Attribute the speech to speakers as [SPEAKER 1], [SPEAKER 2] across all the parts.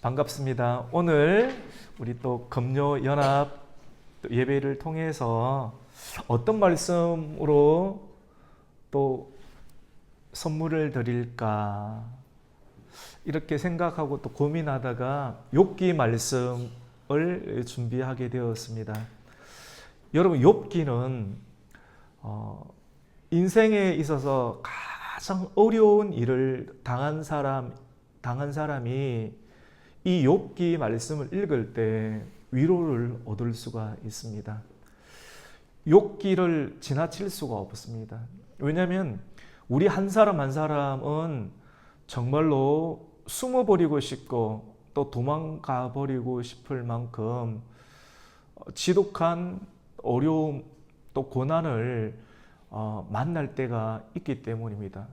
[SPEAKER 1] 반갑습니다. 오늘 우리 또 금요 연합 예배를 통해서 어떤 말씀으로 또 선물을 드릴까 이렇게 생각하고 또 고민하다가 욥기 말씀을 준비하게 되었습니다. 여러분, 욥기는 인생에 있어서 가장 어려운 일을 당한 사람이 이 욥기 말씀을 읽을 때 위로를 얻을 수가 있습니다. 욥기를 지나칠 수가 없습니다. 왜냐하면 우리 한 사람 한 사람은 정말로 숨어버리고 싶고 또 도망가 버리고 싶을 만큼 지독한 어려움 또 고난을 만날 때가 있기 때문입니다.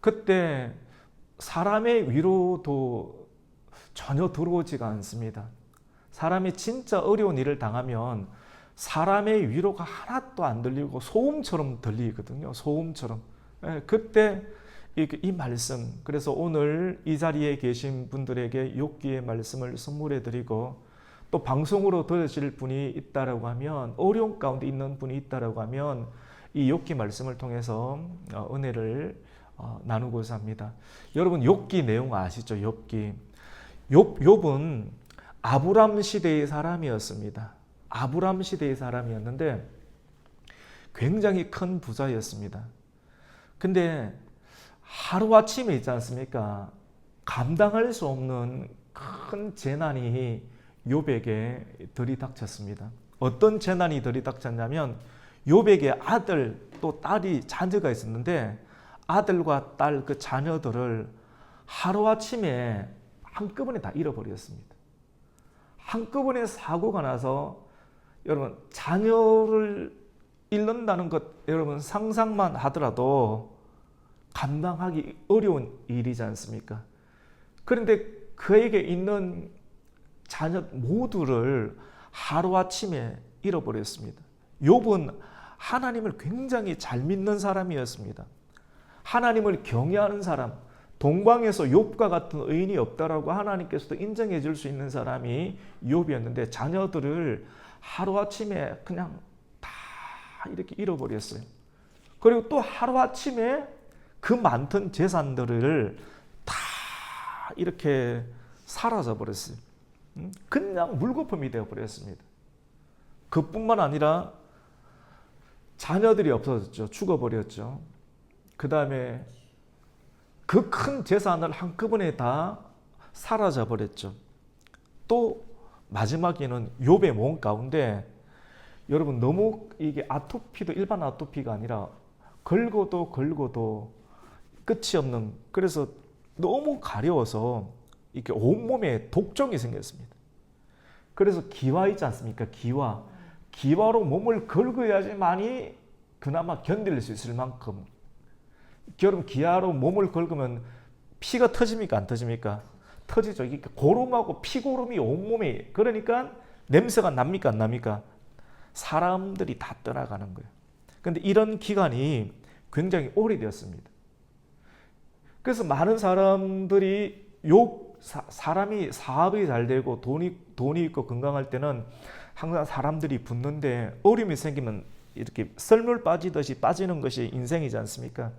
[SPEAKER 1] 그때 사람의 위로도 전혀 들어오지가 않습니다. 사람이 진짜 어려운 일을 당하면 사람의 위로가 하나도 안 들리고 소음처럼 들리거든요. 소음처럼. 그때 이 말씀, 그래서 오늘 이 자리에 계신 분들에게 욥기의 말씀을 선물해 드리고 또 방송으로 들으실 분이 있다라고 하면, 어려운 가운데 있는 분이 있다라고 하면 이 욥기 말씀을 통해서 은혜를 나누고자 합니다. 여러분, 욥기 내용 아시죠? 욥은 아브람 시대의 사람이었습니다. 아브람 시대의 사람이었는데 굉장히 큰 부자였습니다. 근데 하루아침에 있지 않습니까? 감당할 수 없는 큰 재난이 욥에게 들이닥쳤습니다. 어떤 재난이 들이닥쳤냐면, 욥에게 아들 또 딸이 자녀가 있었는데 아들과 딸 그 자녀들을 하루아침에 한꺼번에 다 잃어버렸습니다. 한꺼번에 사고가 나서 여러분, 자녀를 잃는다는 것 여러분 상상만 하더라도 감당하기 어려운 일이지 않습니까? 그런데 그에게 있는 자녀 모두를 하루아침에 잃어버렸습니다. 욥은 하나님을 굉장히 잘 믿는 사람이었습니다. 하나님을 경외하는 사람, 동방에서 욥과 같은 의인이 없다라고 하나님께서도 인정해 줄 수 있는 사람이 욥이었는데 자녀들을 하루아침에 그냥 다 이렇게 잃어버렸어요. 그리고 또 하루아침에 그 많던 재산들을 다 이렇게 사라져 버렸어요. 그냥 물거품이 되어버렸습니다. 그뿐만 아니라 자녀들이 없어졌죠. 죽어버렸죠. 그 다음에 그 큰 재산을 한꺼번에 다 사라져 버렸죠. 또 마지막에는 욥의 몸 가운데 여러분, 너무 이게 아토피도 일반 아토피가 아니라 긁어도 끝이 없는, 그래서 너무 가려워서 이렇게 온몸에 독종이 생겼습니다. 그래서 기와 있지 않습니까? 기와로 몸을 긁어야지만이 그나마 견딜 수 있을 만큼. 여러분, 기와로 몸을 긁으면 피가 터집니까? 안 터집니까? 터지죠. 이게 고름하고 피고름이 온몸에, 그러니까 냄새가 납니까? 안 납니까? 사람들이 다 떠나가는 거예요. 그런데 이런 기간이 굉장히 오래되었습니다. 그래서 많은 사람들이 사람이 사업이 잘 되고 돈이 있고 건강할 때는 항상 사람들이 붙는데, 어려움이 생기면 이렇게 썰물 빠지듯이 빠지는 것이 인생이지 않습니까?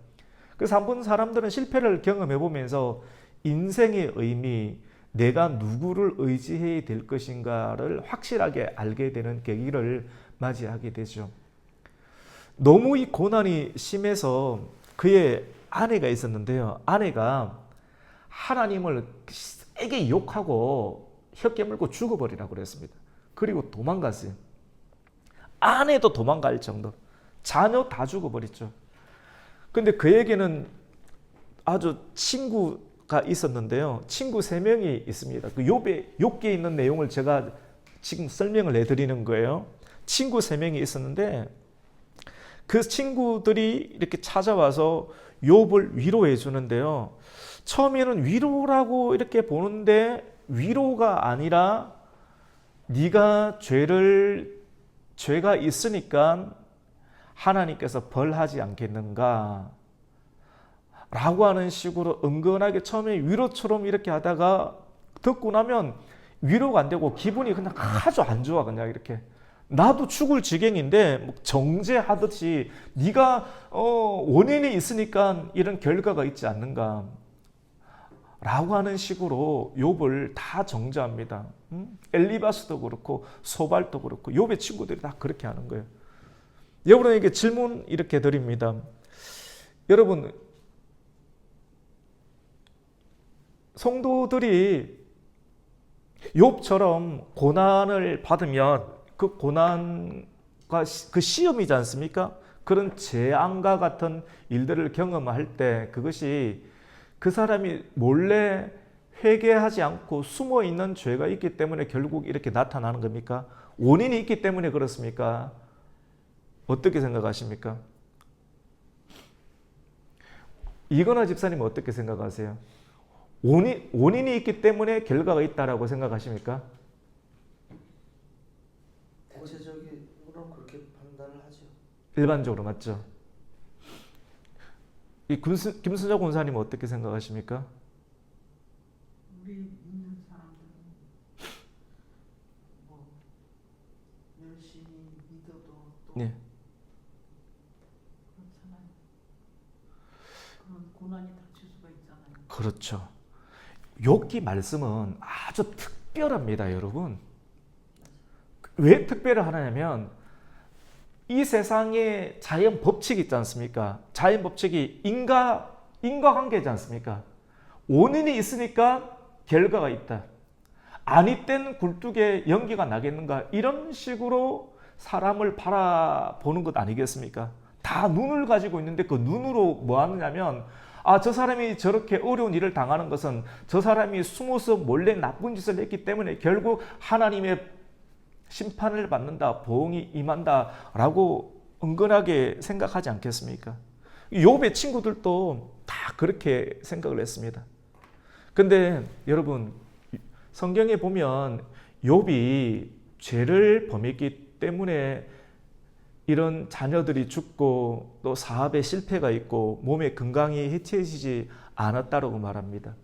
[SPEAKER 1] 그래서 한번 사람들은 실패를 경험해 보면서 인생의 의미, 내가 누구를 의지해야 될 것인가를 확실하게 알게 되는 계기를 맞이하게 되죠. 너무 이 고난이 심해서 그의 아내가 있었는데요. 아내가 하나님을 세게 욕하고 혀 깨물고 죽어버리라고 그랬습니다. 그리고 도망갔어요. 아내도 도망갈 정도. 자녀 다 죽어버렸죠. 근데 그에게는 아주 친구가 있었는데요. 친구 3명이 있습니다. 그 욥기에 있는 내용을 제가 지금 설명을 해드리는 거예요. 친구 3명이 있었는데 그 친구들이 이렇게 찾아와서 욥을 위로해 주는데요. 처음에는 위로라고 이렇게 보는데 위로가 아니라, 네가 죄가 있으니까 하나님께서 벌하지 않겠는가 라고 하는 식으로 은근하게 처음에 위로처럼 이렇게 하다가 듣고 나면 위로가 안 되고 기분이 그냥 아주 안 좋아. 그냥 이렇게 나도 죽을 지경인데 뭐 정죄하듯이 네가 원인이 있으니까 이런 결과가 있지 않는가 라고 하는 식으로 욥을 다 정죄합니다. 엘리바스도 그렇고 소발도 그렇고 욥의 친구들이 다 그렇게 하는 거예요. 여러분에게 질문 이렇게 드립니다. 여러분, 성도들이 욥처럼 고난을 받으면 그 고난과 그 시험이지 않습니까? 그런 재앙과 같은 일들을 경험할 때 그것이 그 사람이 몰래 회개하지 않고 숨어 있는 죄가 있기 때문에 결국 이렇게 나타나는 겁니까? 원인이 있기 때문에 그렇습니까? 어떻게 생각하십니까? 이건화 집사님은 어떻게 생각하세요? 원인이 있기 때문에 결과가 있다라고 생각하십니까?
[SPEAKER 2] 대체적으로 그렇게 판단을 하죠.
[SPEAKER 1] 일반적으로 맞죠? 이 김순자 권사님은 어떻게 생각하십니까?
[SPEAKER 3] 우리 믿는 사람들은 뭐 열심히 믿어도 또
[SPEAKER 1] 네.
[SPEAKER 3] 그렇잖아요. 그런 고난이 닥칠 수가 있잖아요.
[SPEAKER 1] 그렇죠. 욥기 말씀은 아주 특별합니다, 여러분. 왜 특별하냐면 이 세상의 자연 법칙이 있지 않습니까? 자연 법칙이 인과관계지 않습니까? 원인이 있으니까 결과가 있다. 아니 땐 굴뚝에 연기가 나겠는가? 이런 식으로 사람을 바라보는 것 아니겠습니까? 다 눈을 가지고 있는데 그 눈으로 뭐 하느냐면 저 사람이 저렇게 어려운 일을 당하는 것은 저 사람이 숨어서 몰래 나쁜 짓을 했기 때문에 결국 하나님의 심판을 받는다, 보응이 임한다라고 은근하게 생각하지 않겠습니까? 욥의 친구들도 다 그렇게 생각을 했습니다. 근데 여러분, 성경에 보면 욥이 죄를 범했기 때문에 이런 자녀들이 죽고 또 사업에 실패가 있고 몸의 건강이 해치해지지 않았다고 말합니다.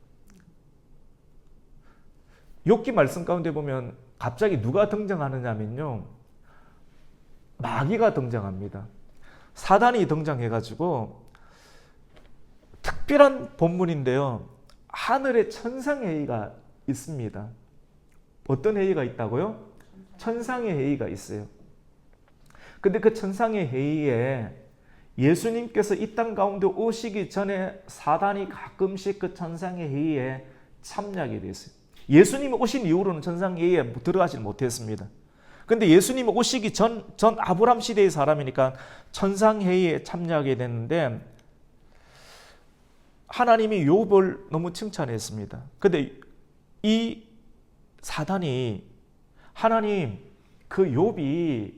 [SPEAKER 1] 욥기 말씀 가운데 보면 갑자기 누가 등장하느냐면요, 마귀가 등장합니다. 사단이 등장해가지고 특별한 본문인데요, 하늘에 천상의 회의가 있습니다. 어떤 회의가 있다고요? 천상의 회의가 있어요. 근데 그 천상의 회의에 예수님께서 이 땅 가운데 오시기 전에 사단이 가끔씩 그 천상의 회의에 참여하게 됐어요. 예수님이 오신 이후로는 천상의 회의에 들어가지 못했습니다. 근데 예수님이 오시기 전 아브라함 시대의 사람이니까 천상의 회의에 참여하게 됐는데 하나님이 욥을 너무 칭찬했습니다. 근데 이 사단이 하나님, 그 욥이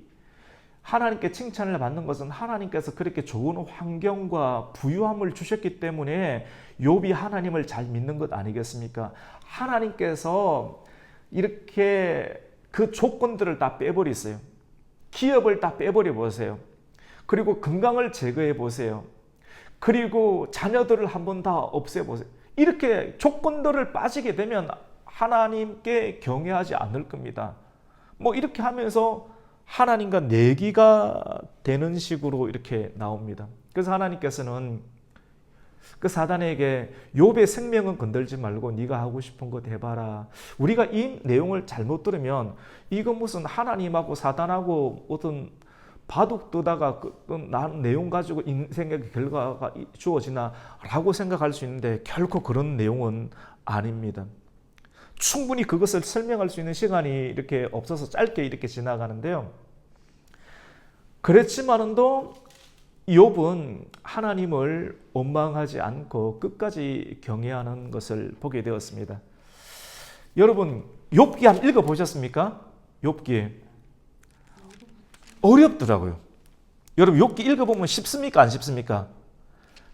[SPEAKER 1] 하나님께 칭찬을 받는 것은 하나님께서 그렇게 좋은 환경과 부유함을 주셨기 때문에 욥이 하나님을 잘 믿는 것 아니겠습니까? 하나님께서 이렇게 그 조건들을 다 빼버리세요. 기업을 다 빼버려 보세요. 그리고 건강을 제거해 보세요. 그리고 자녀들을 한번 다 없애보세요. 이렇게 조건들을 빠지게 되면 하나님께 경외하지 않을 겁니다. 뭐 이렇게 하면서 하나님과 내기가 되는 식으로 이렇게 나옵니다. 그래서 하나님께서는 그 사단에게 욥의 생명은 건들지 말고 네가 하고 싶은 것 해봐라. 우리가 이 내용을 잘못 들으면 이거 무슨 하나님하고 사단하고 어떤 바둑 두다가 나는 내용 가지고 인생의 결과가 주어지나 라고 생각할 수 있는데 결코 그런 내용은 아닙니다. 충분히 그것을 설명할 수 있는 시간이 이렇게 없어서 짧게 이렇게 지나가는데요. 그렇지만도 욥은 하나님을 원망하지 않고 끝까지 경외하는 것을 보게 되었습니다. 여러분, 욥기 한번 읽어보셨습니까? 욥기 어렵더라고요. 여러분, 욥기 읽어보면 쉽습니까? 안 쉽습니까?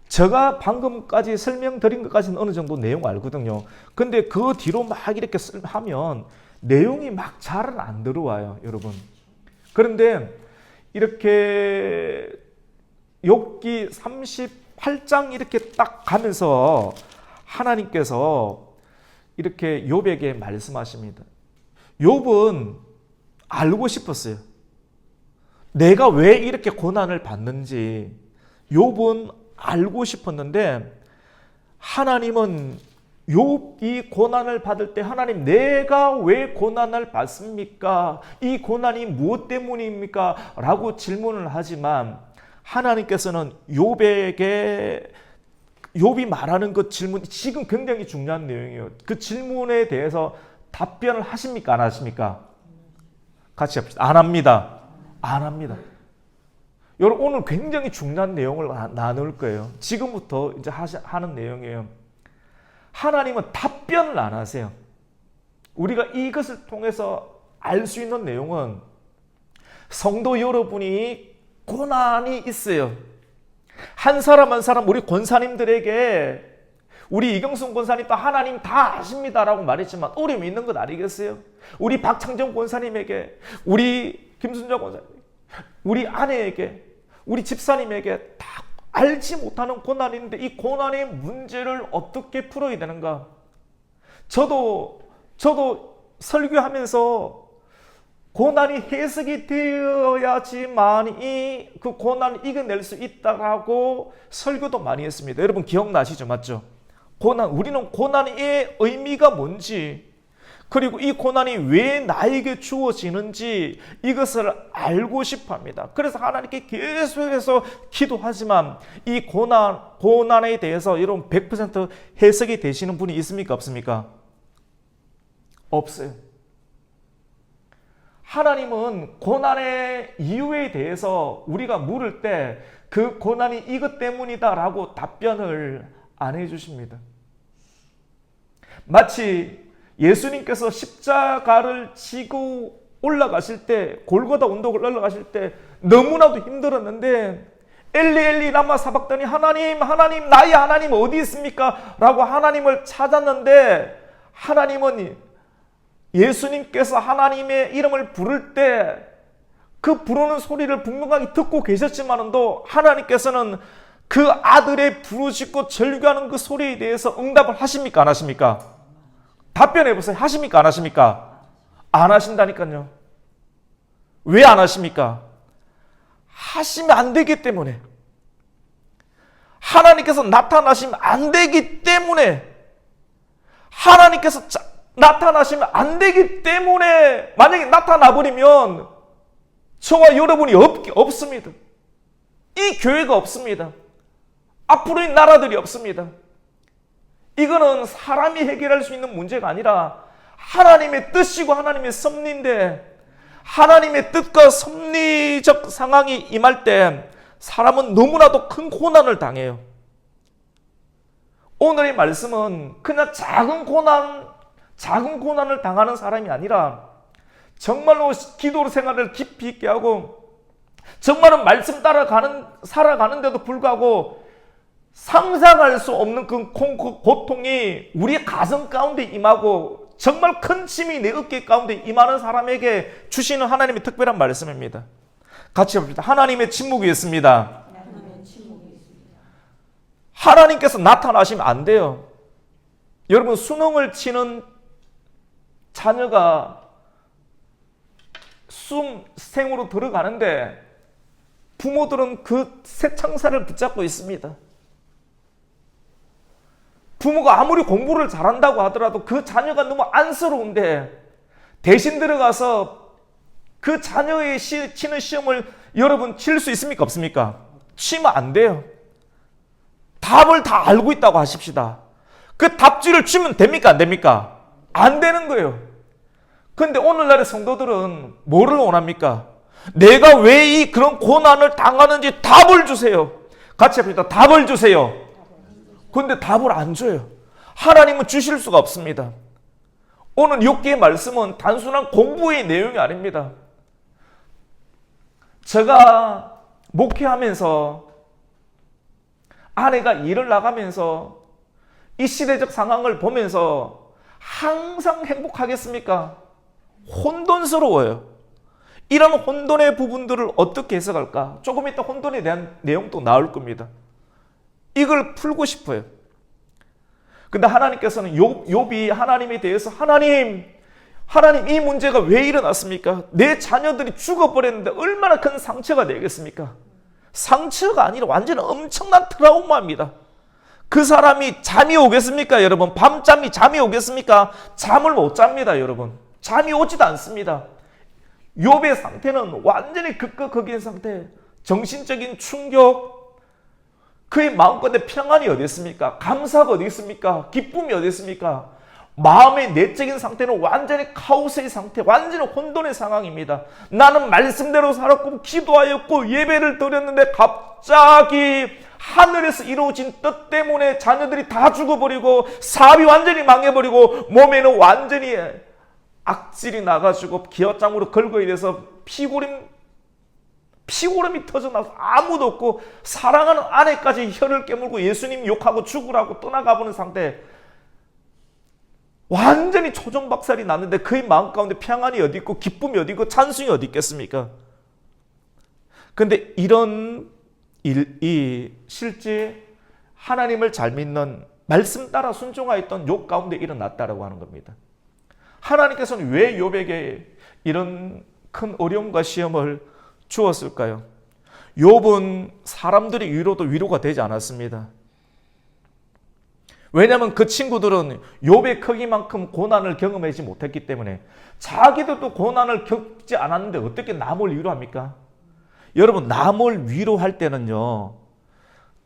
[SPEAKER 1] 제가 방금까지 설명드린 것까지는 어느 정도 내용 알거든요. 근데 그 뒤로 막 이렇게 하면 내용이 막 잘 안 들어와요, 여러분. 그런데 이렇게 욥기 38장 이렇게 딱 가면서 하나님께서 이렇게 욥에게 말씀하십니다. 욥은 알고 싶었어요. 내가 왜 이렇게 고난을 받는지 욥은 알고 싶었는데 하나님은 욥이 고난을 받을 때 하나님 내가 왜 고난을 받습니까? 이 고난이 무엇 때문입니까? 라고 질문을 하지만 하나님께서는 욥에게 욥이 말하는 그 질문 지금 굉장히 중요한 내용이에요. 그 질문에 대해서 답변을 하십니까? 안 하십니까? 같이 합시다. 안 합니다. 안 합니다. 여러분 오늘 굉장히 중요한 내용을 나눌 거예요. 지금부터 이제 하는 내용이에요. 하나님은 답변을 안 하세요. 우리가 이것을 통해서 알 수 있는 내용은 성도 여러분이 고난이 있어요. 한 사람 한 사람 우리 권사님들에게 우리 이경순 권사님도 하나님 다 아십니다라고 말했지만 어려움이 있는 것 아니겠어요? 우리 박창정 권사님에게 우리 김순자 권사님 우리 아내에게 우리 집사님에게 다 알지 못하는 고난인데 이 고난의 문제를 어떻게 풀어야 되는가? 저도 설교하면서 고난이 해석이 되어야지만이 그 고난을 이겨낼 수 있다라고 설교도 많이 했습니다. 여러분 기억나시죠? 맞죠? 우리는 고난의 의미가 뭔지 그리고 이 고난이 왜 나에게 주어지는지 이것을 알고 싶어 합니다. 그래서 하나님께 계속해서 기도하지만 이 고난에 대해서 여러분 100% 해석이 되시는 분이 있습니까? 없습니까? 없어요. 하나님은 고난의 이유에 대해서 우리가 물을 때 그 고난이 이것 때문이다라고 답변을 안 해주십니다. 마치 예수님께서 십자가를 지고 올라가실 때 골고다 언덕을 올라가실 때 너무나도 힘들었는데 엘리 엘리 라마 사박다니 하나님 나의 하나님 어디 있습니까? 라고 하나님을 찾았는데 하나님은 예수님께서 하나님의 이름을 부를 때 그 부르는 소리를 분명하게 듣고 계셨지만도 하나님께서는 그 아들의 부르짖고 절규하는 그 소리에 대해서 응답을 하십니까? 안 하십니까? 답변해 보세요. 하십니까? 안 하십니까? 안 하신다니까요. 왜 안 하십니까? 하시면 안 되기 때문에. 하나님께서 나타나시면 안 되기 때문에. 하나님께서 나타나시면 안 되기 때문에 만약에 나타나버리면 저와 여러분이 없습니다. 이 교회가 없습니다. 앞으로의 나라들이 없습니다. 이거는 사람이 해결할 수 있는 문제가 아니라 하나님의 뜻이고 하나님의 섭리인데 하나님의 뜻과 섭리적 상황이 임할 때 사람은 너무나도 큰 고난을 당해요. 오늘의 말씀은 그냥 작은 고난을 당하는 사람이 아니라 정말로 기도 생활을 깊이 있게 하고 정말은 말씀 따라 살아가는데도 불구하고 상상할 수 없는 그 고통이 우리 가정 가운데 임하고 정말 큰 짐이 내 어깨 가운데 임하는 사람에게 주시는 하나님의 특별한 말씀입니다. 같이 봅시다. 하나님의 침묵이 있습니다. 하나님께서 나타나시면 안 돼요. 여러분 수능을 치는 자녀가 수험생으로 들어가는데 부모들은 그 새 창사를 붙잡고 있습니다. 부모가 아무리 공부를 잘한다고 하더라도 그 자녀가 너무 안쓰러운데 대신 들어가서 그 자녀의 치는 시험을 여러분 칠 수 있습니까? 없습니까? 치면 안 돼요. 답을 다 알고 있다고 하십시다. 그 답지를 치면 됩니까? 안 됩니까? 안 되는 거예요. 그런데 오늘날의 성도들은 뭐를 원합니까? 내가 왜 그런 고난을 당하는지 답을 주세요. 같이 합시다. 답을 주세요. 그런데 답을 안 줘요. 하나님은 주실 수가 없습니다. 오늘 욥기의 말씀은 단순한 공부의 내용이 아닙니다. 제가 목회하면서 아내가 일을 나가면서 이 시대적 상황을 보면서 항상 행복하겠습니까? 혼돈스러워요. 이런 혼돈의 부분들을 어떻게 해석할까? 조금 이따 혼돈에 대한 내용도 나올 겁니다. 이걸 풀고 싶어요. 근데 하나님께서는 욥이 하나님에 대해서 하나님 이 문제가 왜 일어났습니까? 내 자녀들이 죽어버렸는데 얼마나 큰 상처가 되겠습니까? 상처가 아니라 완전 엄청난 트라우마입니다. 그 사람이 잠이 오겠습니까, 여러분? 밤잠이 잠이 오겠습니까? 잠을 못 잡니다, 여러분. 잠이 오지도 않습니다. 욥의 상태는 완전히 극극적인 상태, 정신적인 충격, 그의 마음가운데 평안이 어디 있습니까? 감사가 어디 있습니까? 기쁨이 어디 있습니까? 마음의 내적인 상태는 완전히 카오스의 상태, 완전히 혼돈의 상황입니다. 나는 말씀대로 살았고 기도하였고 예배를 드렸는데 갑자기 하늘에서 이루어진 뜻 때문에 자녀들이 다 죽어버리고 사업이 완전히 망해버리고 몸에는 완전히 악질이 나가지고 기어장으로 걸거에 대해서 피고름이 터져나와서 아무도 없고 사랑하는 아내까지 혀를 깨물고 예수님 욕하고 죽으라고 떠나가보는 상태, 완전히 초종박살이 났는데 그의 마음 가운데 평안이 어디 있고 기쁨이 어디 있고 찬송이 어디 있겠습니까? 근데 이런 일이 실제 하나님을 잘 믿는 말씀 따라 순종하였던 욥 가운데 일어났다라고 하는 겁니다. 하나님께서는 왜 욥에게 이런 큰 어려움과 시험을 주었을까요? 욥은 사람들의 위로도 위로가 되지 않았습니다. 왜냐하면 그 친구들은 욥의 크기만큼 고난을 경험하지 못했기 때문에 자기들도 고난을 겪지 않았는데 어떻게 남을 위로합니까? 여러분, 남을 위로할 때는요,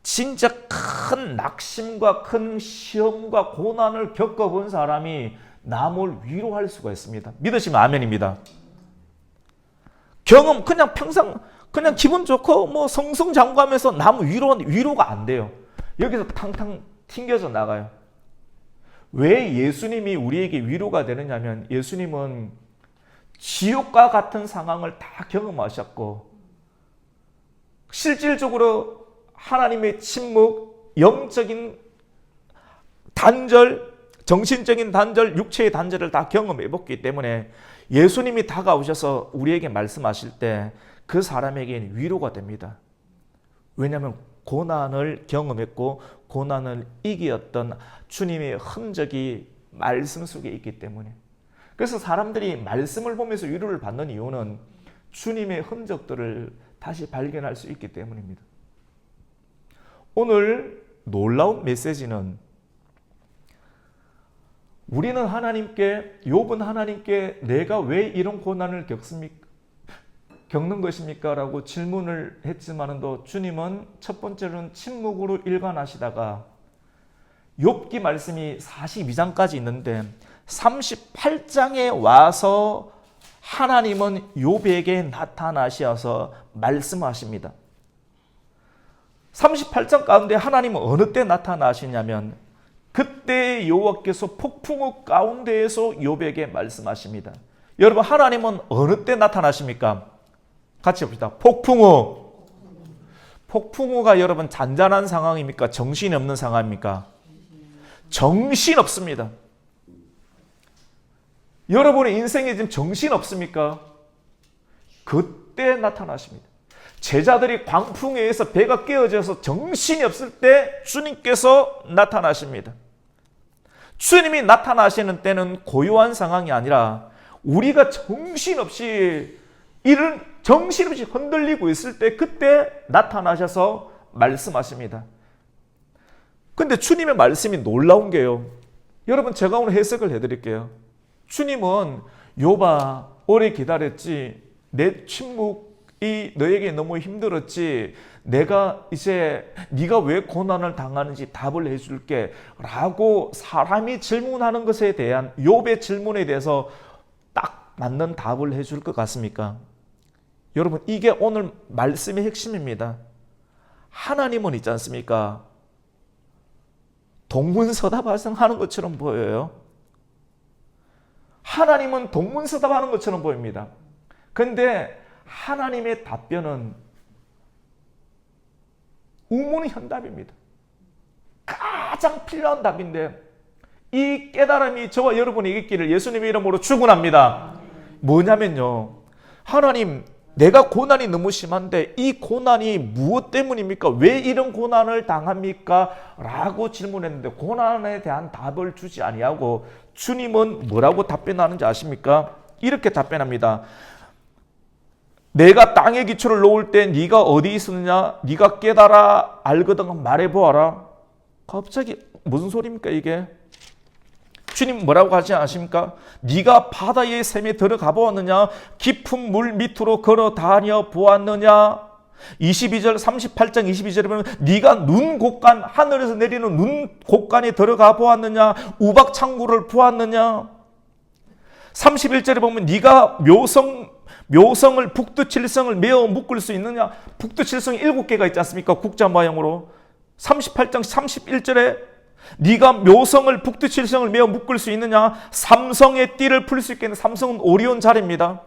[SPEAKER 1] 진짜 큰 낙심과 큰 시험과 고난을 겪어본 사람이 남을 위로할 수가 있습니다. 믿으시면 아멘입니다. 경험, 그냥 평상, 그냥 기분 좋고 뭐 성성장구하면서 남 위로가 안 돼요. 여기서 탕탕 튕겨져 나가요. 왜 예수님이 우리에게 위로가 되느냐면 예수님은 지옥과 같은 상황을 다 경험하셨고 실질적으로 하나님의 침묵, 영적인 단절, 정신적인 단절, 육체의 단절을 다 경험해봤기 때문에 예수님이 다가오셔서 우리에게 말씀하실 때 그 사람에게는 위로가 됩니다. 왜냐하면 고난을 경험했고 고난을 이겼던 주님의 흔적이 말씀 속에 있기 때문에. 그래서 사람들이 말씀을 보면서 위로를 받는 이유는 주님의 흔적들을 다시 발견할 수 있기 때문입니다. 오늘 놀라운 메시지는 우리는 하나님께, 욥은 하나님께 내가 왜 이런 고난을 겪는 것입니까? 라고 질문을 했지만도 주님은 첫 번째로는 침묵으로 일관하시다가 욥기 말씀이 42장까지 있는데 38장에 와서 하나님은 욥에게 나타나셔서 말씀하십니다. 38장 가운데 하나님은 어느 때 나타나시냐면 그때 여호와께서 폭풍우 가운데에서 욥에게 말씀하십니다. 여러분, 하나님은 어느 때 나타나십니까? 같이 봅시다. 폭풍우가 여러분 잔잔한 상황입니까? 정신이 없는 상황입니까? 정신 없습니다. 여러분의 인생에 지금 정신 없습니까? 그때 나타나십니다. 제자들이 광풍에 의해서 배가 깨어져서 정신이 없을 때 주님께서 나타나십니다. 주님이 나타나시는 때는 고요한 상황이 아니라 우리가 정신없이 흔들리고 있을 때 그때 나타나셔서 말씀하십니다. 근데 주님의 말씀이 놀라운 게요. 여러분, 제가 오늘 해석을 해드릴게요. 주님은 욥아, 오래 기다렸지. 내 침묵이 너에게 너무 힘들었지. 내가 이제 네가 왜 고난을 당하는지 답을 해줄게 라고 사람이 질문하는 것에 대한 욥의 질문에 대해서 딱 맞는 답을 해줄 것 같습니까? 여러분, 이게 오늘 말씀의 핵심입니다. 하나님은 있지 않습니까? 동문서답하는 것처럼 보여요. 하나님은 동문서답하는 것처럼 보입니다. 근데 하나님의 답변은 우문현답입니다. 가장 필요한 답인데 이 깨달음이 저와 여러분에게 있기를 예수님의 이름으로 축원합니다. 뭐냐면요, 하나님, 내가 고난이 너무 심한데 이 고난이 무엇 때문입니까? 왜 이런 고난을 당합니까? 라고 질문했는데 고난에 대한 답을 주지 아니하고 주님은 뭐라고 답변하는지 아십니까? 이렇게 답변합니다. 내가 땅에 기초를 놓을 때 네가 어디 있었느냐? 네가 깨달아 알거든 말해보아라. 갑자기 무슨 소리입니까 이게? 주님 뭐라고 하지 않으십니까? 네가 바다의 샘에 들어가 보았느냐? 깊은 물 밑으로 걸어 다녀 보았느냐? 22절 38장 22절에 보면 네가 눈 곡간 하늘에서 내리는 눈 곡간에 들어가 보았느냐? 우박 창구를 보았느냐? 31절에 보면 네가 묘성을 북두칠성을 메어 묶을 수 있느냐? 북두칠성이 7개가 있지 않습니까? 국자모양으로. 38장 31절에 네가 묘성을 북두칠성을 메어 묶을 수 있느냐? 삼성의 띠를 풀 수 있겠는 삼성은 오리온 자리입니다.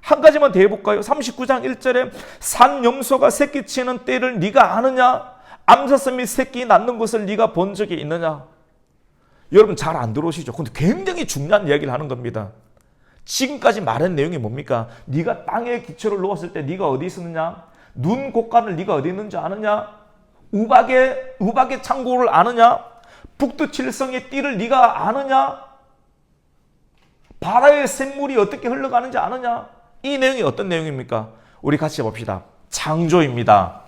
[SPEAKER 1] 한 가지만 더 해볼까요? 39장 1절에 산염소가 새끼치는 때를 네가 아느냐? 암사슴이 새끼 낳는 것을 네가 본 적이 있느냐? 여러분 잘 안 들어오시죠? 근데 굉장히 중요한 이야기를 하는 겁니다. 지금까지 말한 내용이 뭡니까? 네가 땅에 기초를 놓았을 때 네가 어디 있었느냐? 눈 곡간을 네가 어디 있는지 아느냐? 우박의 창고를 아느냐? 북두칠성의 띠를 네가 아느냐? 바다의 샘물이 어떻게 흘러가는지 아느냐? 이 내용이 어떤 내용입니까? 우리 같이 봅시다. 창조입니다.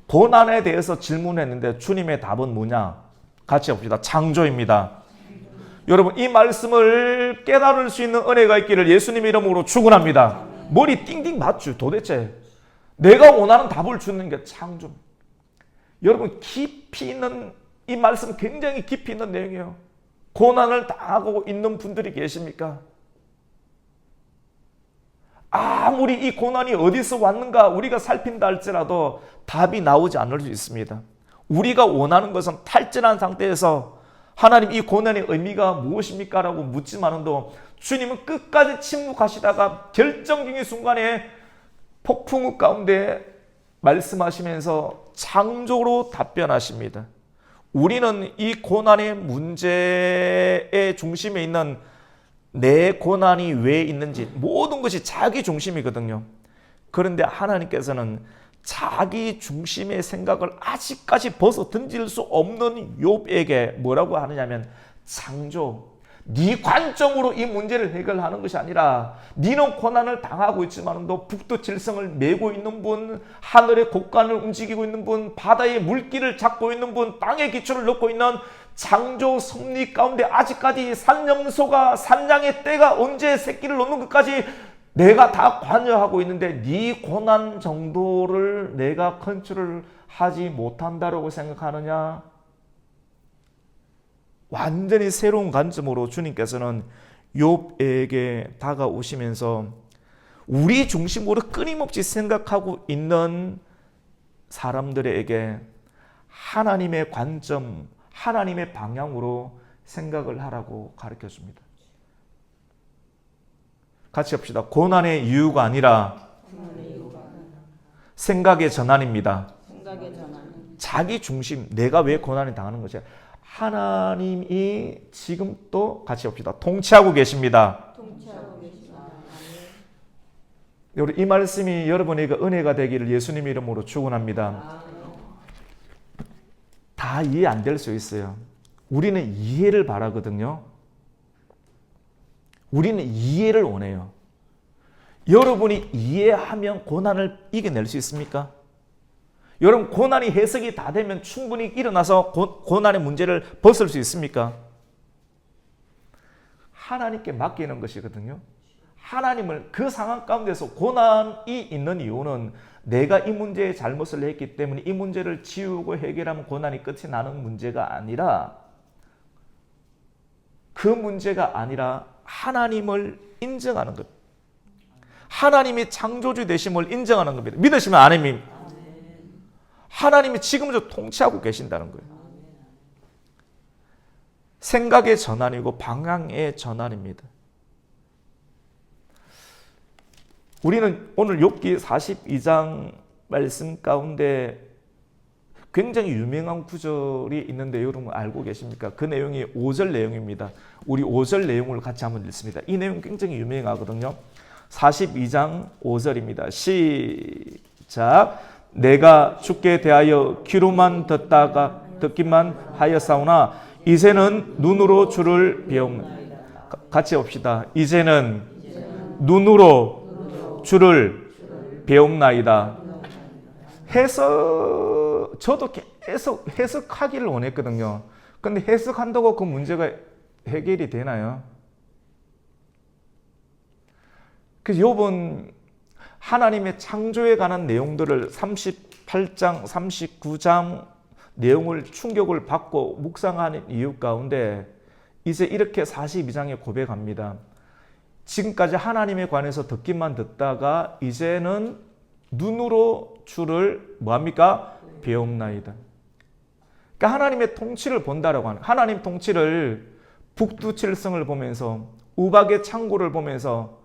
[SPEAKER 1] 고난에 대해서 질문했는데 주님의 답은 뭐냐? 같이 봅시다. 창조입니다. 여러분 이 말씀을 깨달을 수 있는 은혜가 있기를 예수님의 이름으로 축원합니다. 머리 띵띵 맞죠? 도대체 내가 원하는 답을 주는 게 창조입니다. 여러분 깊이 있는 이 말씀 굉장히 깊이 있는 내용이에요. 고난을 당하고 있는 분들이 계십니까? 아무리 이 고난이 어디서 왔는가 우리가 살핀다 할지라도 답이 나오지 않을 수 있습니다. 우리가 원하는 것은 탈진한 상태에서 하나님 이 고난의 의미가 무엇입니까? 라고 묻지만도 주님은 끝까지 침묵하시다가 결정적인 순간에 폭풍우 가운데 말씀하시면서 창조로 답변하십니다. 우리는 이 고난의 문제의 중심에 있는 내 고난이 왜 있는지 모든 것이 자기 중심이거든요. 그런데 하나님께서는 자기 중심의 생각을 아직까지 벗어 던질 수 없는 욥에게 뭐라고 하느냐면 창조, 네 관점으로 이 문제를 해결하는 것이 아니라 네는 고난을 당하고 있지만도 북두칠성을 메고 있는 분, 하늘의 곡간을 움직이고 있는 분, 바다의 물길을 잡고 있는 분, 땅의 기초를 놓고 있는 창조 섭리 가운데 아직까지 산염소가 산양의 때가 언제 새끼를 놓는 것까지 내가 다 관여하고 있는데 네 고난 정도를 내가 컨트롤 하지 못한다라고 생각하느냐? 완전히 새로운 관점으로 주님께서는 욥에게 다가오시면서 우리 중심으로 끊임없이 생각하고 있는 사람들에게 하나님의 관점, 하나님의 방향으로 생각을 하라고 가르쳐 줍니다. 같이 합시다. 고난의 이유가 아니라 생각의 전환입니다. 자기 중심, 내가 왜 고난을 당하는 것이야? 하나님이 지금 또 같이 봅시다. 통치하고 계십니다. 우리 이 말씀이 여러분에게 은혜가 되기를 예수님 이름으로 축원합니다. 다 이해 안 될 수 있어요. 우리는 이해를 바라거든요. 우리는 이해를 원해요. 여러분이 이해하면 고난을 이겨낼 수 있습니까? 여러분 고난이 해석이 다 되면 충분히 일어나서 고난의 문제를 벗을 수 있습니까? 하나님께 맡기는 것이거든요. 하나님을 그 상황 가운데서 고난이 있는 이유는 내가 이 문제에 잘못을 했기 때문에 이 문제를 지우고 해결하면 고난이 끝이 나는 문제가 아니라 그 문제가 아니라 하나님을 인정하는 것. 하나님이 창조주 되심을 인정하는 겁니다. 믿으시면 아멘입니다. 하나님이 지금도 통치하고 계신다는 거예요. 생각의 전환이고 방향의 전환입니다. 우리는 오늘 욥기 42장 말씀 가운데 굉장히 유명한 구절이 있는데 여러분 알고 계십니까? 그 내용이 5절 내용입니다. 우리 5절 내용을 같이 한번 읽습니다. 이 내용 굉장히 유명하거든요. 42장 5절입니다. 시작. 내가 주께 대하여 귀로만 듣기만 하였사오나 이제는 눈으로 주를 배움나이다. 같이 봅시다. 이제는 눈으로 주를 배움나이다. 저도 계속 해석하기를 원했거든요. 근데 해석한다고 그 문제가 해결이 되나요? 그래서 욥은 하나님의 창조에 관한 내용들을 38장, 39장 내용을 충격을 받고 묵상하는 이유 가운데 이제 이렇게 42장에 고백합니다. 지금까지 하나님에 관해서 듣기만 듣다가 이제는 눈으로 주를 뭐합니까? 배움나이다. 그러니까 하나님의 통치를 본다라고 하는, 하나님 통치를 북두칠성을 보면서 우박의 창고를 보면서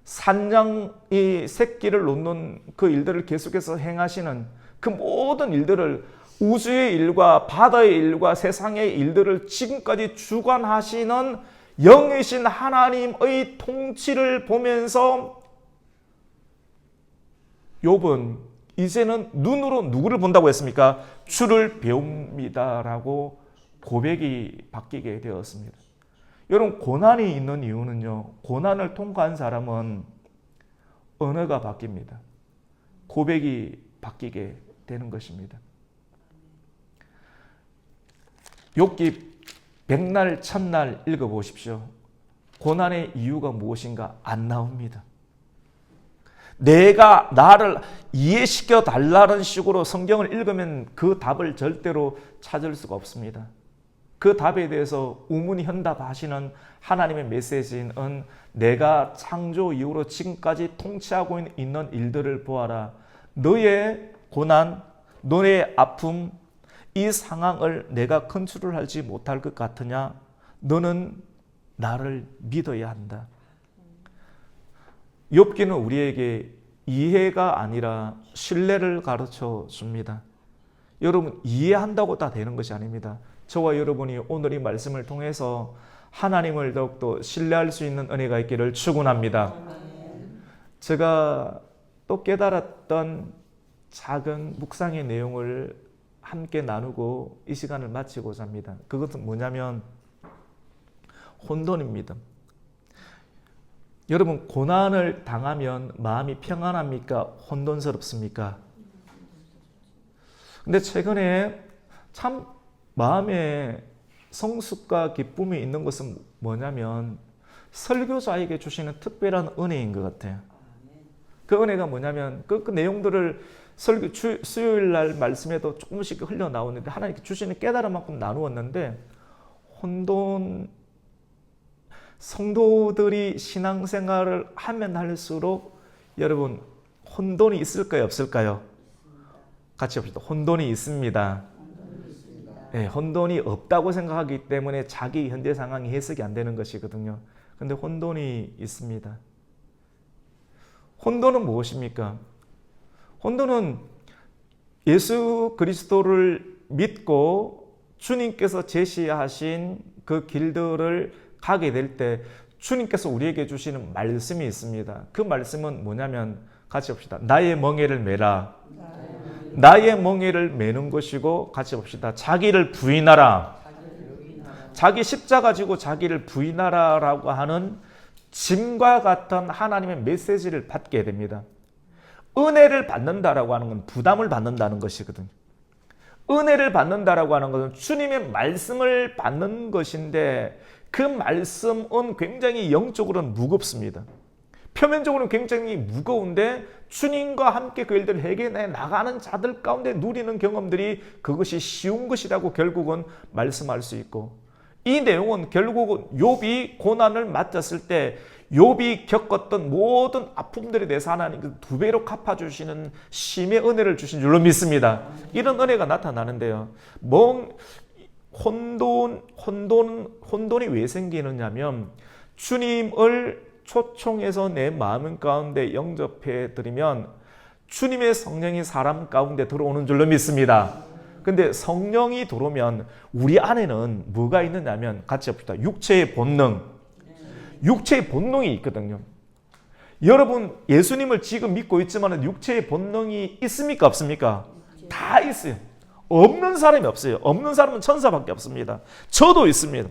[SPEAKER 1] 산양이 새끼를 놓는 그 일들을 계속해서 행하시는 그 모든 일들을, 우주의 일과 바다의 일과 세상의 일들을 지금까지 주관하시는 영이신 하나님의 통치를 보면서 욥은 이제는 눈으로 누구를 본다고 했습니까? 주를 배웁니다라고 고백이 바뀌게 되었습니다. 여러분, 고난이 있는 이유는요, 고난을 통과한 사람은 언어가 바뀝니다. 고백이 바뀌게 되는 것입니다. 욥기 100날, 1000날 읽어보십시오. 고난의 이유가 무엇인가 안 나옵니다. 내가 나를 이해시켜 달라는 식으로 성경을 읽으면 그 답을 절대로 찾을 수가 없습니다. 그 답에 대해서 우문현답하시는 하나님의 메시지는 내가 창조 이후로 지금까지 통치하고 있는 일들을 보아라. 너의 고난, 너의 아픔, 이 상황을 내가 컨트롤하지 못할 것 같으냐? 너는 나를 믿어야 한다. 욥기는 우리에게 이해가 아니라 신뢰를 가르쳐 줍니다. 여러분, 이해한다고 다 되는 것이 아닙니다. 저와 여러분이 오늘 이 말씀을 통해서 하나님을 더욱더 신뢰할 수 있는 은혜가 있기를 축원합니다. 제가 또 깨달았던 작은 묵상의 내용을 함께 나누고 이 시간을 마치고자 합니다. 그것은 뭐냐면 혼돈입니다. 여러분, 고난을 당하면 마음이 평안합니까? 혼돈스럽습니까? 근데 최근에 참 마음에 성숙과 기쁨이 있는 것은 뭐냐면 설교자에게 주시는 특별한 은혜인 것 같아요. 그 은혜가 뭐냐면 그 내용들을 수요일 날 말씀에도 조금씩 흘러나오는데 하나님께 주시는 깨달은 만큼 나누었는데, 성도들이 신앙생활을 하면 할수록 여러분 혼돈이 있을까요, 없을까요? 같이 봅시다. 혼돈이 있습니다. 네, 혼돈이 없다고 생각하기 때문에 자기 현재 상황이 해석이 안 되는 것이거든요. 그런데 혼돈이 있습니다. 혼돈은 무엇입니까? 혼돈은 예수 그리스도를 믿고 주님께서 제시하신 그 길들을 가게 될 때 주님께서 우리에게 주시는 말씀이 있습니다. 그 말씀은 뭐냐면 같이 봅시다. 나의 멍에를 메라. 나의 멍에를 메는 것이고, 같이 봅시다. 자기를 부인하라. 자기 십자가 지고 자기를 부인하라라고 하는 짐과 같은 하나님의 메시지를 받게 됩니다. 은혜를 받는다라고 하는 건 부담을 받는다는 것이거든요. 은혜를 받는다라고 하는 것은 주님의 말씀을 받는 것인데 그 말씀은 굉장히 영적으로는 무겁습니다. 표면적으로는 굉장히 무거운데 주님과 함께 그 일들을 해결해 나가는 자들 가운데 누리는 경험들이 그것이 쉬운 것이라고 결국은 말씀할 수 있고, 이 내용은 결국은 욥이 고난을 맞았을 때 욥이 겪었던 모든 아픔들에 대해서 하나님께서 2배로 갚아주시는 심의 은혜를 주신 줄로 믿습니다. 이런 은혜가 나타나는데요. 혼돈이 왜 생기느냐면 주님을 초청해서 내 마음 가운데 영접해 드리면 주님의 성령이 사람 가운데 들어오는 줄로 믿습니다. 근데 성령이 들어오면 우리 안에는 뭐가 있느냐면 같이 봅시다. 육체의 본능이 있거든요. 여러분 예수님을 지금 믿고 있지만 육체의 본능이 있습니까? 없습니까? 다 있어요. 없는 사람이 없어요. 없는 사람은 천사밖에 없습니다. 저도 있습니다.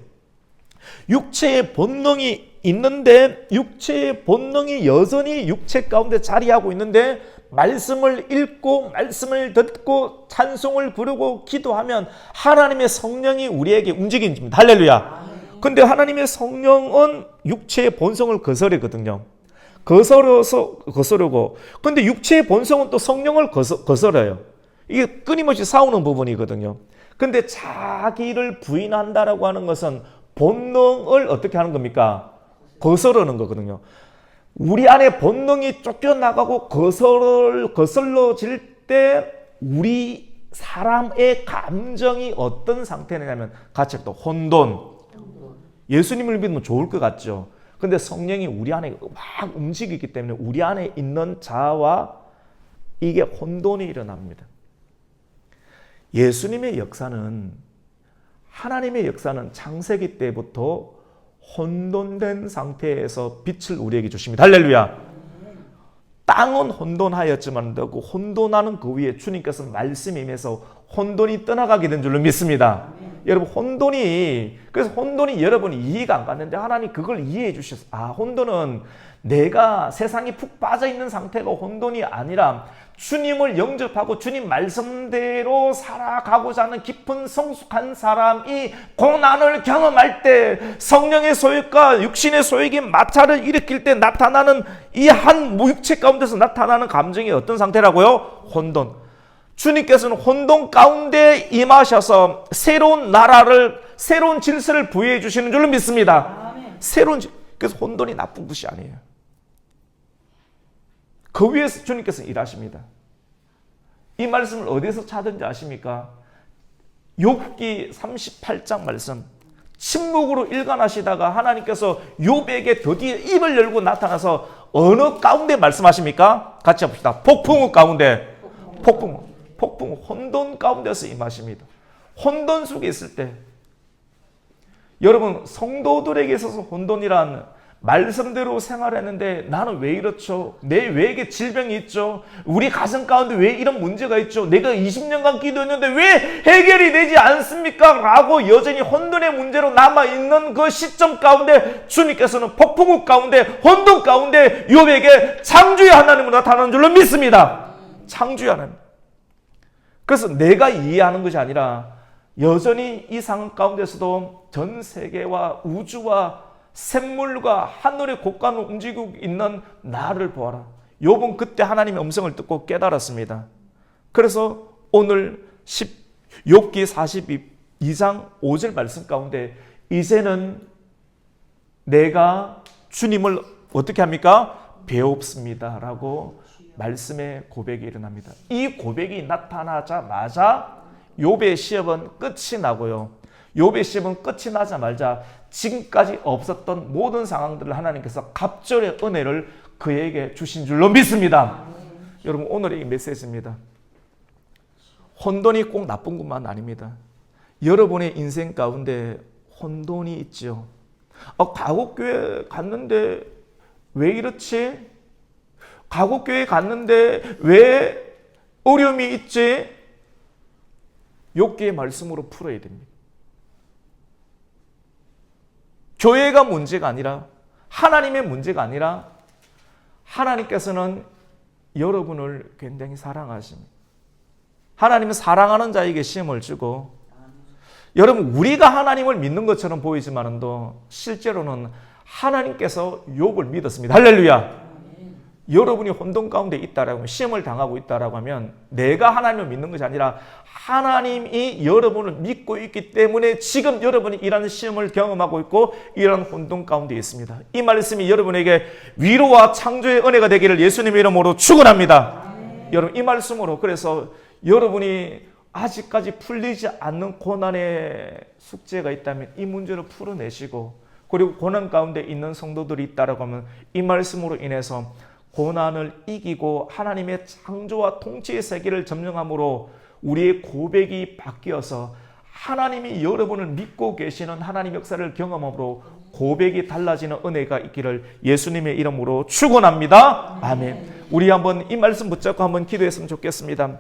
[SPEAKER 1] 육체의 본능이 있는데 육체의 본능이 여전히 육체 가운데 자리하고 있는데 말씀을 읽고 말씀을 듣고 찬송을 부르고 기도하면 하나님의 성령이 우리에게 움직입니다. 할렐루야. 근데 하나님의 성령은 육체의 본성을 거스르거든요. 거스르고 근데 육체의 본성은 또 성령을 거스려요. 이게 끊임없이 싸우는 부분이거든요. 근데 자기를 부인한다라고 하는 것은 본능을 어떻게 하는 겁니까? 거스르는 거거든요. 우리 안에 본능이 쫓겨나가고 거슬러질 때 우리 사람의 감정이 어떤 상태냐면 같이 또 혼돈. 예수님을 믿으면 좋을 것 같죠. 근데 성령이 우리 안에 막 움직이기 때문에 우리 안에 있는 자아와 이게 혼돈이 일어납니다. 예수님의 역사는 하나님의 역사는 창세기 때부터 혼돈된 상태에서 빛을 우리에게 주십니다. 할렐루야. 땅은 혼돈하였지만 그 혼돈하는 그 위에 주님께서 말씀이 임해서 혼돈이 떠나가게 된 줄로 믿습니다. 여러분 그래서 혼돈이 여러분이 이해가 안 갔는데 하나님 그걸 이해해 주셨어요. 혼돈은 내가 세상에 푹 빠져 있는 상태가 혼돈이 아니라 주님을 영접하고 주님 말씀대로 살아가고자 하는 깊은 성숙한 사람이 고난을 경험할 때 성령의 소욕과 육신의 소욕이 마찰을 일으킬 때 나타나는 이 한 육체 가운데서 나타나는 감정이 어떤 상태라고요? 혼돈. 주님께서는 혼돈 가운데 임하셔서 새로운 나라를 새로운 질서를 부여해 주시는 줄로 믿습니다. 그래서 혼돈이 나쁜 것이 아니에요. 그 위에서 주님께서 일하십니다. 이 말씀을 어디서 찾은지 아십니까? 욥기 38장 말씀. 침묵으로 일관하시다가 하나님께서 욥에게 드디어 입을 열고 나타나서 어느 가운데 말씀하십니까? 같이 합시다. 폭풍우 가운데. 폭풍, 혼돈 가운데서 임하십니다. 혼돈 속에 있을 때 여러분 성도들에게 있어서 혼돈이란 말씀대로 생활했는데 나는 왜 이렇죠? 내 외에게 질병이 있죠? 우리 가슴 가운데 왜 이런 문제가 있죠? 내가 20년간 기도했는데 왜 해결이 되지 않습니까? 라고 여전히 혼돈의 문제로 남아있는 그 시점 가운데 주님께서는 폭풍우 가운데 혼돈 가운데 욥에게 창조의 하나님으로 나타나는 줄로 믿습니다. 창조의 하나님. 그래서 내가 이해하는 것이 아니라 여전히 이 상황 가운데서도 전 세계와 우주와 샘물과 하늘의 곳간을 움직이고 있는 나를 보아라. 욥은 그때 하나님의 음성을 듣고 깨달았습니다. 그래서 오늘 욥기 42장 5절 말씀 가운데 이제는 내가 주님을 어떻게 합니까? 배웁습니다 라고 말씀의 고백이 일어납니다. 이 고백이 나타나자마자 욥의 시험은 끝이 나고요. 욥의 시험은 끝이 나자마자 지금까지 없었던 모든 상황들을 하나님께서 갑절의 은혜를 그에게 주신 줄로 믿습니다. 여러분 오늘의 이 메시지입니다. 혼돈이 꼭 나쁜 것만 아닙니다. 여러분의 인생 가운데 혼돈이 있죠. 가곡교회 갔는데 왜 이렇지? 가곡교회 갔는데 왜 어려움이 있지? 욥기의 말씀으로 풀어야 됩니다. 교회가 문제가 아니라 하나님의 문제가 아니라 하나님께서는 여러분을 굉장히 사랑하십니다. 하나님은 사랑하는 자에게 시험을 주고 여러분 우리가 하나님을 믿는 것처럼 보이지만도 실제로는 하나님께서 욥을 믿었습니다. 할렐루야. 여러분이 혼돈 가운데 있다라고 하면 시험을 당하고 있다라고 하면 내가 하나님을 믿는 것이 아니라 하나님이 여러분을 믿고 있기 때문에 지금 여러분이 이런 시험을 경험하고 있고 이런 혼돈 가운데 있습니다. 이 말씀이 여러분에게 위로와 창조의 은혜가 되기를 예수님의 이름으로 축원합니다. 여러분 이 말씀으로 그래서 여러분이 아직까지 풀리지 않는 고난의 숙제가 있다면 이 문제를 풀어내시고 그리고 고난 가운데 있는 성도들이 있다라고 하면 이 말씀으로 인해서 고난을 이기고 하나님의 창조와 통치의 세계를 점령함으로 우리의 고백이 바뀌어서 하나님이 여러분을 믿고 계시는 하나님 역사를 경험함으로 고백이 달라지는 은혜가 있기를 예수님의 이름으로 축원합니다. 아멘. 우리 한번 이 말씀 붙잡고 한번 기도했으면 좋겠습니다.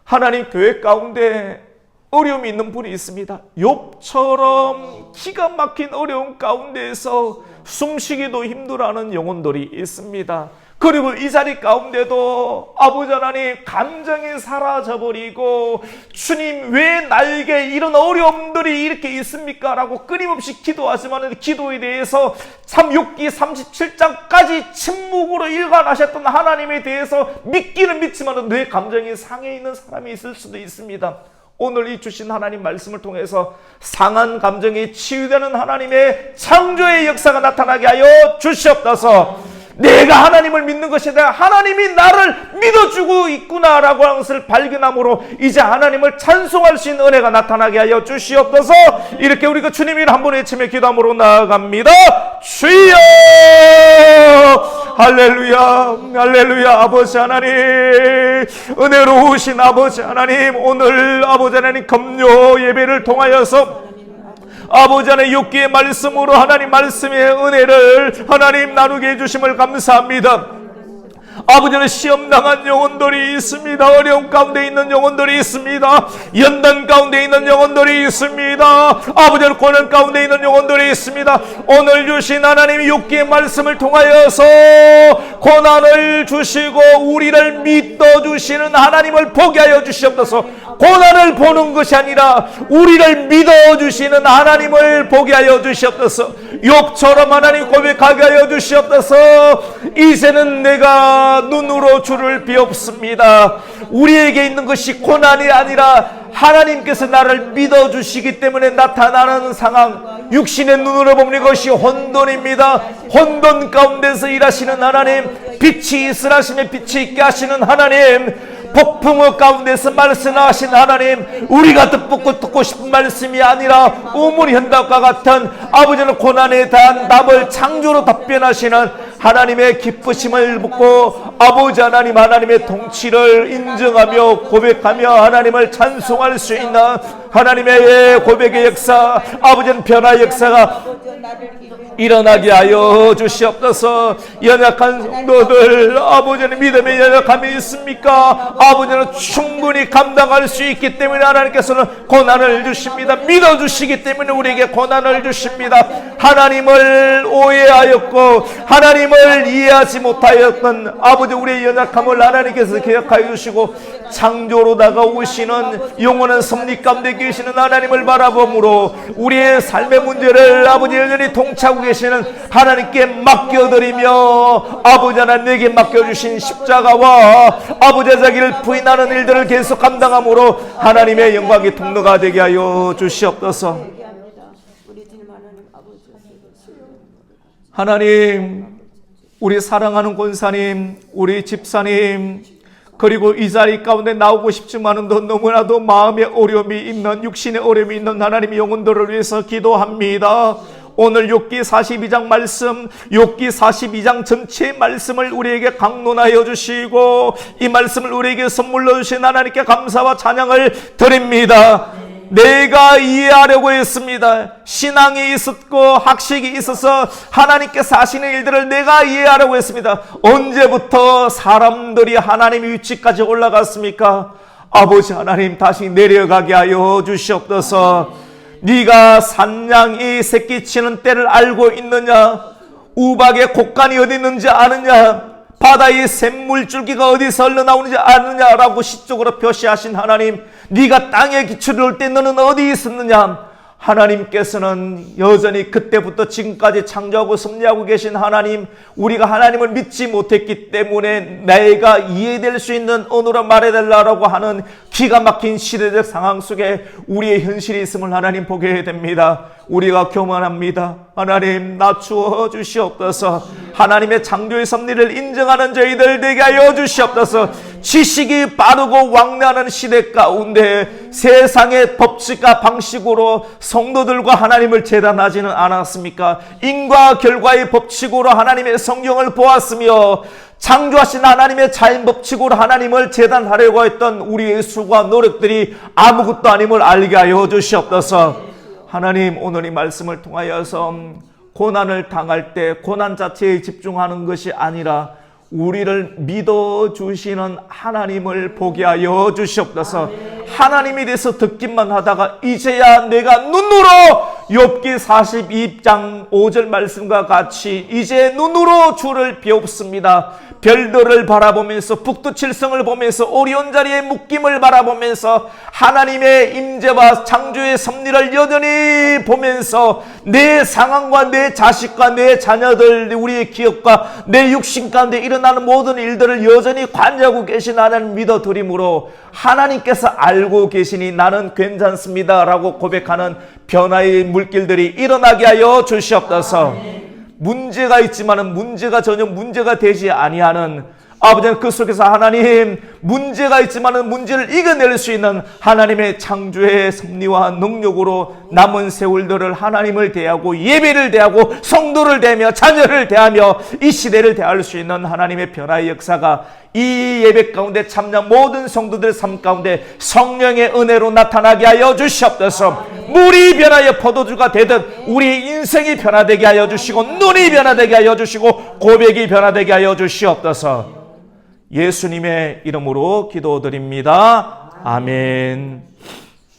[SPEAKER 1] 하나님, 교회 가운데 어려움이 있는 분이 있습니다. 욥처럼 기가 막힌 어려움 가운데에서 숨쉬기도 힘들어하는 영혼들이 있습니다. 그리고 이 자리 가운데도 아버지 하나님, 감정이 사라져버리고 주님, 왜 나에게 이런 어려움들이 이렇게 있습니까? 라고 끊임없이 기도하지만 기도에 대해서 참 욥기 37장까지 침묵으로 일관하셨던 하나님에 대해서 믿기는 믿지만 내 감정이 상해 있는 사람이 있을 수도 있습니다. 오늘 이 주신 하나님 말씀을 통해서 상한 감정이 치유되는 하나님의 창조의 역사가 나타나게 하여 주시옵소서. 내가 하나님을 믿는 것이 아니라 하나님이 나를 믿어주고 있구나라고 하는 것을 발견함으로 이제 하나님을 찬송할 수 있는 은혜가 나타나게 하여 주시옵소서. 이렇게 우리가 주님 이름 한 번 외치며 기도함으로 나아갑니다. 주여, 할렐루야, 할렐루야. 아버지 하나님, 은혜로우신 아버지 하나님, 오늘 아버지 하나님 금요 예배를 통하여서 아버지 하나님 욥기의 말씀으로 하나님 말씀의 은혜를 하나님 나누게 해주심을 감사합니다. 아버지는 시험당한 영혼들이 있습니다. 어려움 가운데 있는 영혼들이 있습니다. 연단 가운데 있는 영혼들이 있습니다. 아버지는 고난 가운데 있는 영혼들이 있습니다. 오늘 주신 하나님 욥기의 말씀을 통하여서 고난을 주시고 우리를 믿어주시는 하나님을 보게 하여 주시옵소서. 고난을 보는 것이 아니라 우리를 믿어주시는 하나님을 보게 하여 주시옵소서. 욥처럼 하나님 고백하게 하여 주시옵소서. 이제는 내가 눈으로 주를 비옵습니다. 우리에게 있는 것이 고난이 아니라 하나님께서 나를 믿어주시기 때문에 나타나는 상황, 육신의 눈으로 보는 것이 혼돈입니다. 혼돈 가운데서 일하시는 하나님, 빛이 있으라 하시면 빛이 있게 하시는 하나님, 폭풍우 가운데서 말씀하신 하나님, 우리가 듣고 싶은 말씀이 아니라 우물 현답과 같은 아버지는 고난에 대한 답을 창조로 답변하시는 하나님의 기쁘심을 묻고 아버지 하나님, 하나님의 통치를 인정하며 고백하며 하나님을 찬송할 수 있는 하나님의 고백의 역사, 아버지는 변화의 역사가 일어나게 하여 주시옵소서. 연약한 성도들, 아버지는 믿음의 연약함이 있습니까? 아버지는 충분히 감당할 수 있기 때문에 하나님께서는 고난을 주십니다. 믿어주시기 때문에 우리에게 고난을 주십니다. 하나님을 오해하였고 하나님을 이해하지 못하였던 아버지 우리의 연약함을 하나님께서 기억하여 주시고 창조로 다가오시는 영원한 섭리 가운데 계시는 하나님을 바라보므로 우리의 삶의 문제를 아버지 여전히 통치하고 계시는 하나님께 맡겨드리며 아버지 하나님 내게 맡겨주신 십자가와 아버지의 자기를 부인하는 일들을 계속 감당함으로 하나님의 영광의 통로가 되게 하여 주시옵소서. 하나님, 우리 사랑하는 권사님, 우리 집사님, 그리고 이 자리 가운데 나오고 싶지만도 너무나도 마음의 어려움이 있는, 육신의 어려움이 있는 하나님의 영혼들을 위해서 기도합니다. 오늘 욥기 42장 말씀, 욥기 42장 전체의 말씀을 우리에게 강론하여 주시고 이 말씀을 우리에게 선물로 주신 하나님께 감사와 찬양을 드립니다. 내가 이해하려고 했습니다. 신앙이 있었고 학식이 있어서 하나님께서 하시는 일들을 내가 이해하려고 했습니다. 언제부터 사람들이 하나님의 위치까지 올라갔습니까? 아버지 하나님, 다시 내려가게 하여 주시옵소서. 네가 산양이 새끼치는 때를 알고 있느냐? 우박의 곡간이 어디 있는지 아느냐? 바다의 샘물줄기가 어디서 흘러나오는지 아느냐라고 시적으로 표시하신 하나님, 네가 땅에 기출을 때 너는 어디 있었느냐? 하나님께서는 여전히 그때부터 지금까지 창조하고 섭리하고 계신 하나님, 우리가 하나님을 믿지 못했기 때문에 내가 이해될 수 있는 언어로 말해달라고 하는 기가 막힌 시대적 상황 속에 우리의 현실이 있음을 하나님 보게 됩니다. 우리가 교만합니다. 하나님, 낮추어 주시옵소서. 하나님의 창조의 섭리를 인정하는 저희들 되게 하여 주시옵소서. 지식이 빠르고 왕래하는 시대 가운데 세상의 법칙과 방식으로 성도들과 하나님을 재단하지는 않았습니까? 인과 결과의 법칙으로 하나님의 성경을 보았으며 창조하신 하나님의 자연 법칙으로 하나님을 재단하려고 했던 우리의 수고와 노력들이 아무것도 아님을 알게 하여 주시옵소서. 하나님, 오늘 이 말씀을 통하여서 고난을 당할 때 고난 자체에 집중하는 것이 아니라 우리를 믿어주시는 하나님을 보게 하여 주시옵소서. 하나님에 대해서 듣기만 하다가 이제야 내가 눈으로 욥기 42장 5절 말씀과 같이 이제 눈으로 주를 배웁습니다. 별들을 바라보면서 북두칠성을 보면서 오리온 자리의 묶임을 바라보면서 하나님의 임재와 창조의 섭리를 여전히 보면서 내 상황과 내 자식과 내 자녀들, 우리의 기업과 내 육신 가운데 일어나는 모든 일들을 여전히 관여하고 계신 하나님 믿어드림으로 하나님께서 알고 계시니 나는 괜찮습니다 라고 고백하는 변화의 물길들이 일어나게 하여 주시옵소서. 문제가 있지만은 문제가 전혀 문제가 되지 아니하는 아버지는 그 속에서 하나님 문제가 있지만은 문제를 이겨낼 수 있는 하나님의 창조의 섭리와 능력으로 남은 세월들을 하나님을 대하고 예배를 대하고 성도를 대하며 자녀를 대하며 이 시대를 대할 수 있는 하나님의 변화의 역사가 이 예배 가운데 참여한 모든 성도들 삶 가운데 성령의 은혜로 나타나게 하여 주시옵소서. 물이 변하여 포도주가 되듯 우리 인생이 변화되게 하여 주시고 눈이 변화되게 하여 주시고 고백이 변화되게 하여 주시옵소서. 예수님의 이름으로 기도드립니다. 아멘.